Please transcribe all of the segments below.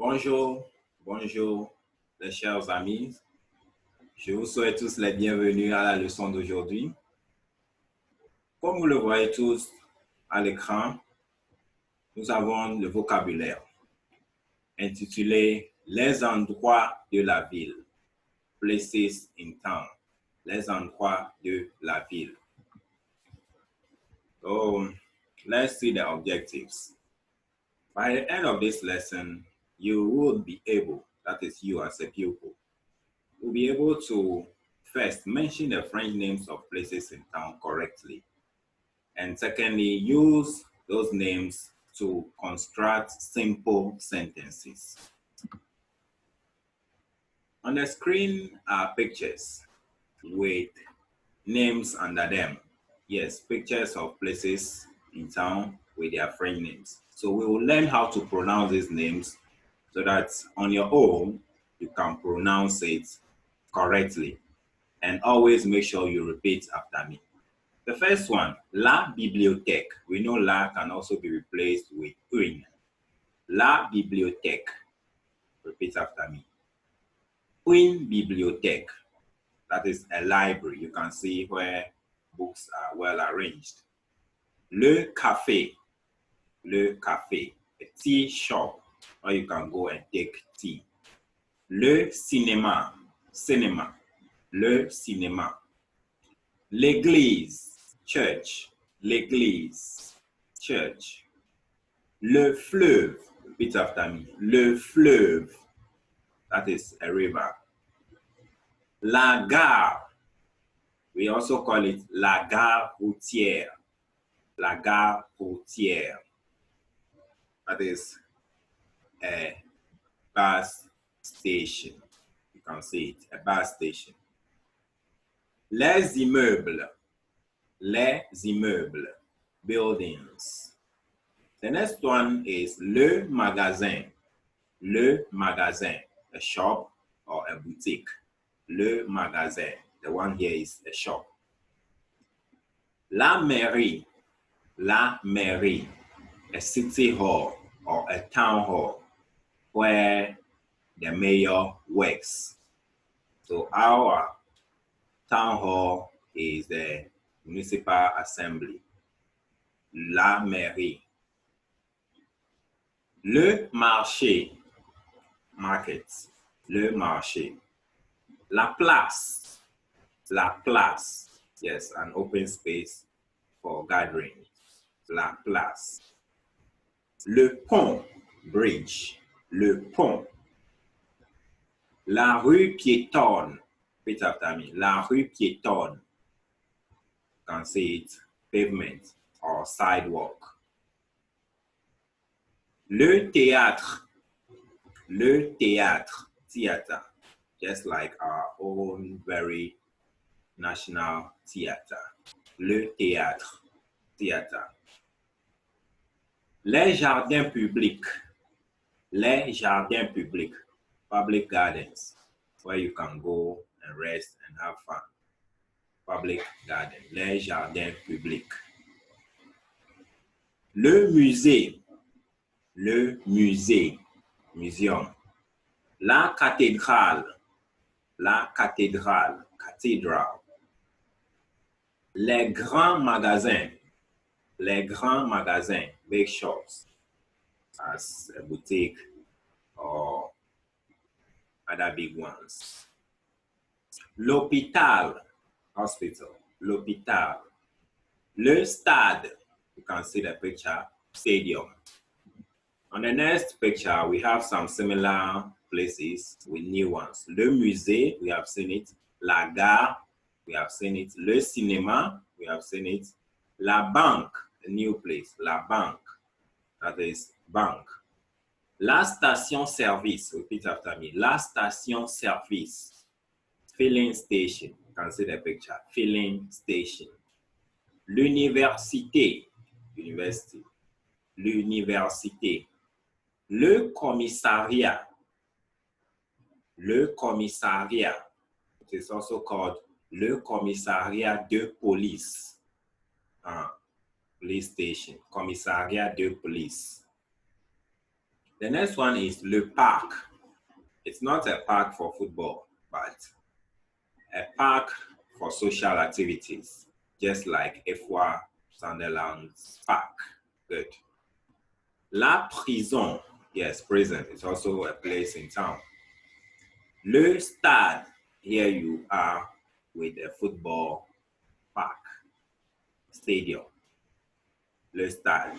Bonjour, bonjour les chers amis. Je vous souhaite tous les bienvenus à la leçon d'aujourd'hui. Comme vous le voyez tous à l'écran, nous avons le vocabulaire intitulé « Les endroits de la ville ». Places in town. Les endroits de la ville. So, let's see the objectives. By the end of this lesson, you will be able, that is you as a pupil, will be able to first mention the French names of places in town correctly. And secondly, use those names to construct simple sentences. On the screen are pictures with names under them. Yes, pictures of places in town with their French names. So we will learn how to pronounce these names so that on your own, you can pronounce it correctly. And always make sure you repeat after me. The first one, la bibliothèque. We know la can also be replaced with une. La bibliothèque. Repeat after me. Une bibliothèque. That is a library. You can see where books are well arranged. Le café. Le café. A tea shop where you can go and take tea. Le cinéma. Cinéma. Le cinéma. L'église. Church. L'église. Church. Le fleuve. Repeat after me. Le fleuve. That is a river. La gare. We also call it la gare routière. La gare routière. That is a bus station. You can see it, a bus station. Les immeubles. Les immeubles. Buildings. The next one is le magasin. Le magasin. A shop or a boutique. Le magasin. The one here is a shop. La mairie. La mairie. A city hall or a town hall where the mayor works. So our town hall is the municipal assembly. La mairie. Le marché. Market. Le marché. La place. La place. Yes, an open space for gathering. La place. Le pont. Bridge. Le pont. La rue piétonne. Repeat after me. La rue piétonne. You can see it, pavement or sidewalk. Le théâtre. Le théâtre. Theater. Just like our own very national theater. Le théâtre. Theater. Les jardins publics. Les jardins publics. Public gardens where you can go and rest and have fun. Public garden. Les jardins publics. Le musée. Le musée. Museum. La cathédrale. La cathédrale. Cathedral. Les grands magasins. Les grands magasins. Big shops. As a boutique or other big ones. L'hôpital. Hospital. L'hôpital. Le stade. You can see the picture. Stadium. On the next picture, we have some similar places with new ones. Le musée, we have seen it. La gare, we have seen it. Le cinéma, we have seen it. La banque, a new place. La banque, that is bank. La station-service, repeat after me. La station-service, filling station. You can see the picture. Filling station. L'université, university. L'université. Le commissariat. Le commissariat. It is also called le commissariat de police. Police station. Commissariat de police. The next one is le parc. It's not a park for football, but a park for social activities, just like Efwa Sunderland's park. Good. La prison. Yes, prison. It's also a place in town. Le stade. Here you are with a football park, stadium. Le stade.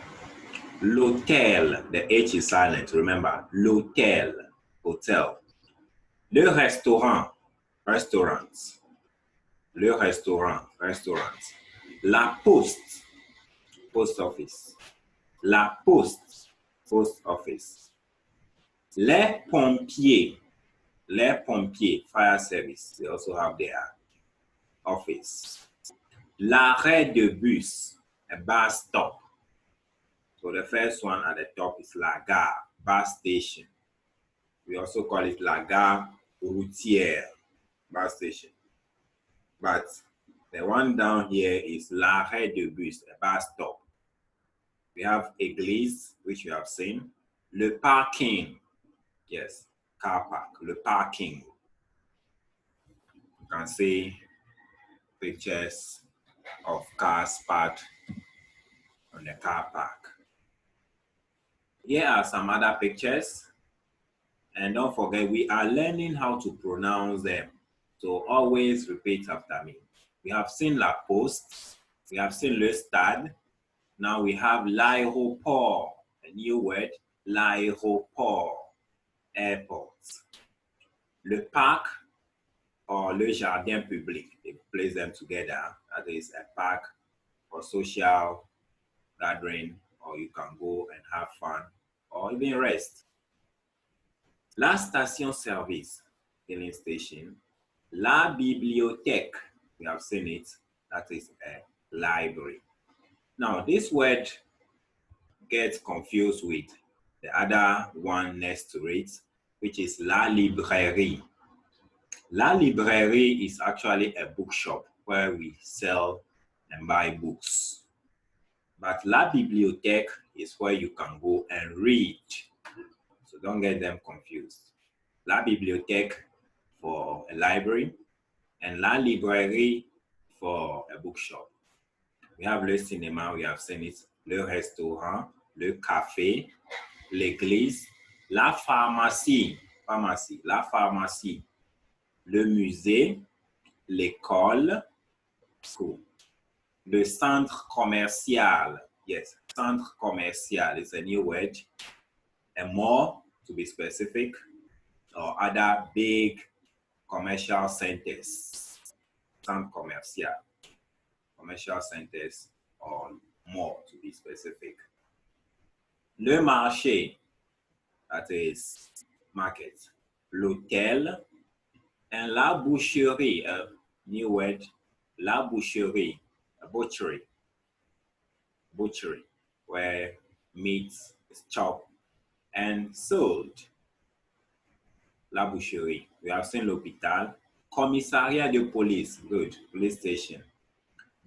L'hôtel. The H is silent. Remember, l'hôtel, hotel. Le restaurant. Restaurants. Le restaurant. Restaurants. La poste. Post office. La poste. Post office. Les pompiers. Les pompiers, fire service, they also have their office. L'arrêt de bus, a bus stop. So the first one at the top is la gare, bus station. We also call it la gare routière, bus station. But the one down here is l'arrêt de bus, a bus stop. We have église, which you have seen. Le parking, yes. Car park, le parking. You can see pictures of cars parked on the car park. Here are some other pictures. And don't forget, we are learning how to pronounce them. So always repeat after me. We have seen la poste. We have seen le stade. Now we have l'aéroport, a new word, l'aéroport, airport. Le parc or le jardin public, they place them together. That is a park for social gathering, or you can go and have fun, or even rest. La station service, filling station. La bibliothèque, we have seen it, that is a library. Now this word gets confused with the other one next to it, which is la librairie. La librairie is actually a bookshop where we sell and buy books. But la bibliothèque is where you can go and read. So don't get them confused. La bibliothèque for a library and la librairie for a bookshop. We have le cinéma, we have seen it, le restaurant, le café, l'église, la pharmacie, la pharmacie, le musée, l'école, school, le centre commercial, yes, centre commercial is a new word, a mall to be specific, or other big commercial centers, centre commercial, commercial centers or mall to be specific. Le marché, that is market, l'hôtel, and la boucherie, a new word, la boucherie, a butchery, where meat is chopped and sold. La boucherie. We have seen l'hôpital. Commissariat de police, good, police station.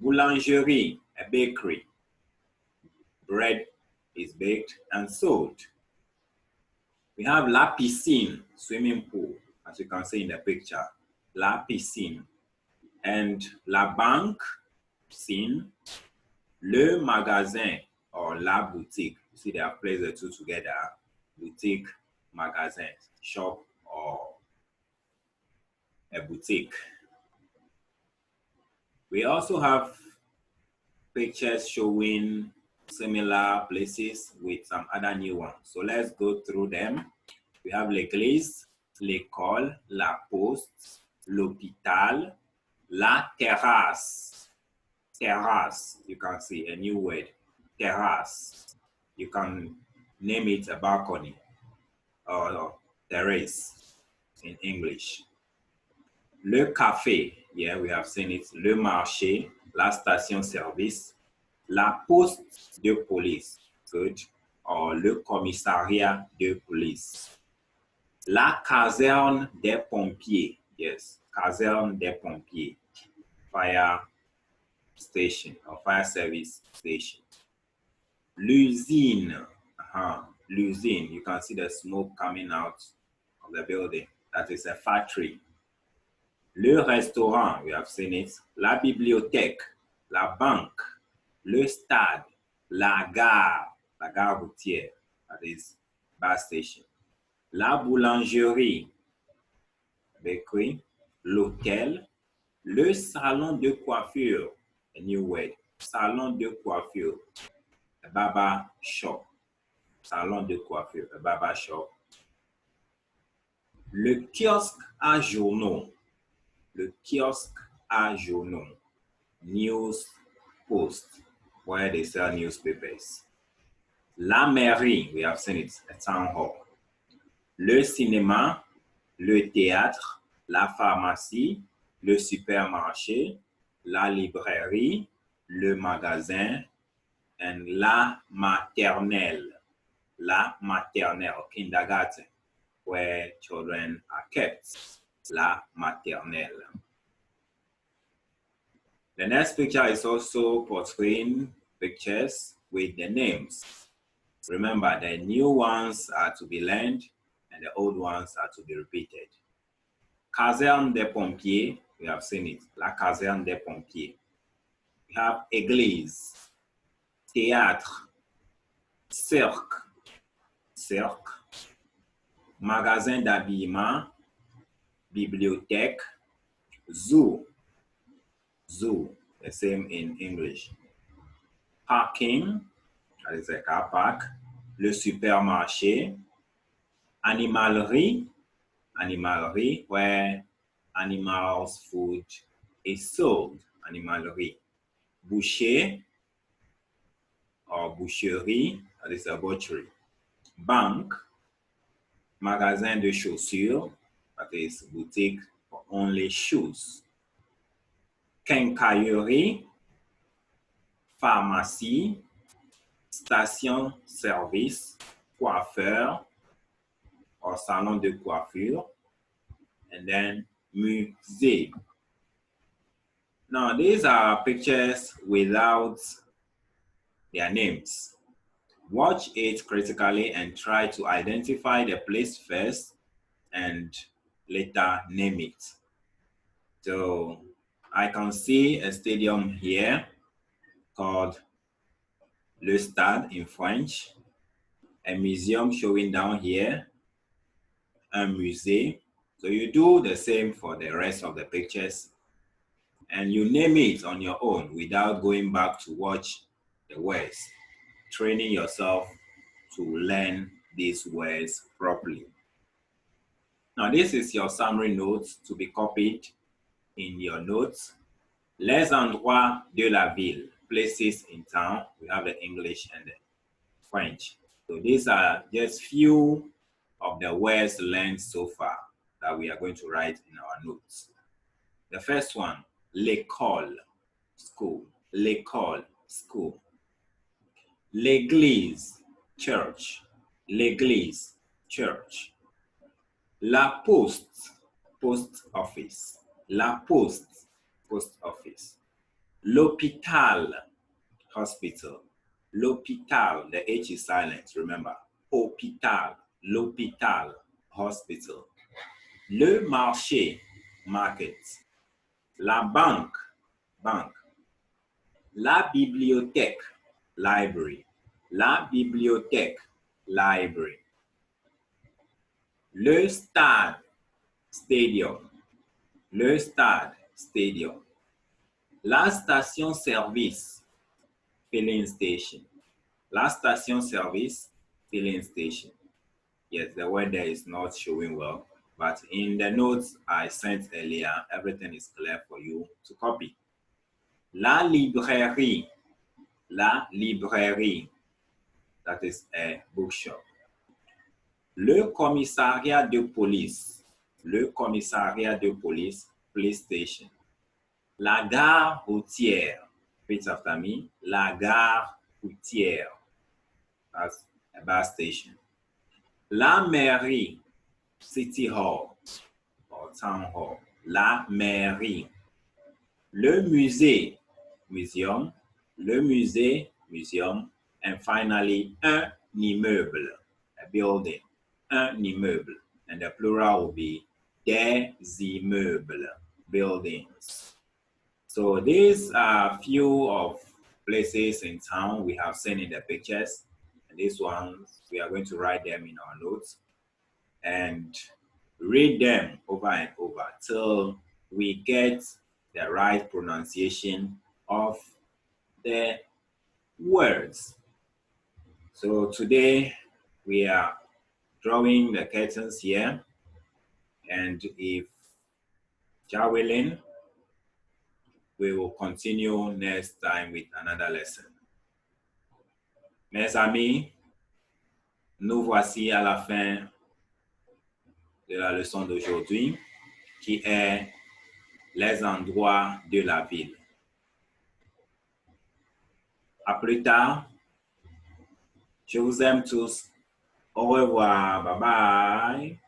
Boulangerie, a bakery. Bread is baked and sold. We have la piscine, swimming pool, as you can see in the picture. La piscine. And la banque, piscine. Le magasin, or la boutique. You see, they have placed the two together. Boutique, magasin, shop, or a boutique. We also have pictures showing similar places with some other new ones. So let's go through them. We have l'église, l'école, la poste, l'hôpital, la terrasse. Terrace, you can see a new word, terrace. You can name it a balcony or terrace in English. Le café, yeah, we have seen it. Le marché, la station service, la poste de police, good, or le commissariat de police. La caserne des pompiers, yes, caserne des pompiers, fire station or fire service station. L'usine, l'usine. You can see the smoke coming out of the building. That is a factory. Le restaurant, we have seen it. La bibliothèque, la banque, le stade, la gare routière, that is bus station. La boulangerie, bakery, l'hôtel, le salon de coiffure, a new word, salon de coiffure, a barber shop, salon de coiffure, a barber shop. Le kiosque à journaux, le kiosque à journaux, news post, where they sell newspapers. La mairie, we have seen it, a town hall. Le cinéma, le théâtre, la pharmacie, le supermarché, la librairie, le magasin, and la maternelle. La maternelle, kindergarten, where children are kept. La maternelle. The next picture is also portraying pictures with the names. Remember, the new ones are to be learned and the old ones are to be repeated. Caserne des pompiers, we have seen it. La caserne des pompiers. We have église, théâtre, cirque, magasin d'habillement, bibliothèque, zoo, the same in English. Parking, that is a car park. Le supermarché, animalerie, where animals' food is sold, animalerie. Boucher or boucherie, that is a butchery. Banque, magasin de chaussures, that is boutique for only shoes. Quincaillerie, pharmacie, station-service, coiffeur or salon de coiffure, and then musée. Now, these are pictures without their names. Watch it critically and try to identify the place first and later name it. So I can see a stadium here called Le Stade in French, a museum showing down here, un musée. So you do the same for the rest of the pictures and you name it on your own without going back to watch the words, training yourself to learn these words properly. Now this is your summary notes to be copied in your notes. Les endroits de la ville, places in town. We have the English and the French. So these are just few of the words learned so far that we are going to write in our notes. The first one, l'école, school. L'école, school. L'église, church. L'église, church. La poste, post office. La poste, post office. L'hôpital, hospital. L'hôpital, the H is silent, remember. Hôpital, l'hôpital, hospital. Le marché, market. La banque, bank. La bibliothèque, library. La bibliothèque, library. Le stade, stadium. Le stade, stadium. La station-service, filling station. La station-service, filling station. Yes, the word there is not showing well, but in the notes I sent earlier, everything is clear for you to copy. La librairie, that is a bookshop. Le commissariat de police, police station. La gare routière, repeat after me, la gare routière, that's a bus station. La mairie, city hall or town hall, la mairie. Le musée, museum, and finally un immeuble, building, un immeuble. And the plural will be des immeubles, buildings. So these are a few of places in town we have seen in the pictures. And these ones, we are going to write them in our notes and read them over and over till we get the right pronunciation of the words. So today we are drawing the curtains here, and if God willing, we will continue next time with another lesson. Mes amis, nous voici à la fin de la leçon d'aujourd'hui, qui est les endroits de la ville. À plus tard. Je vous aime tous. Au revoir. Bye bye.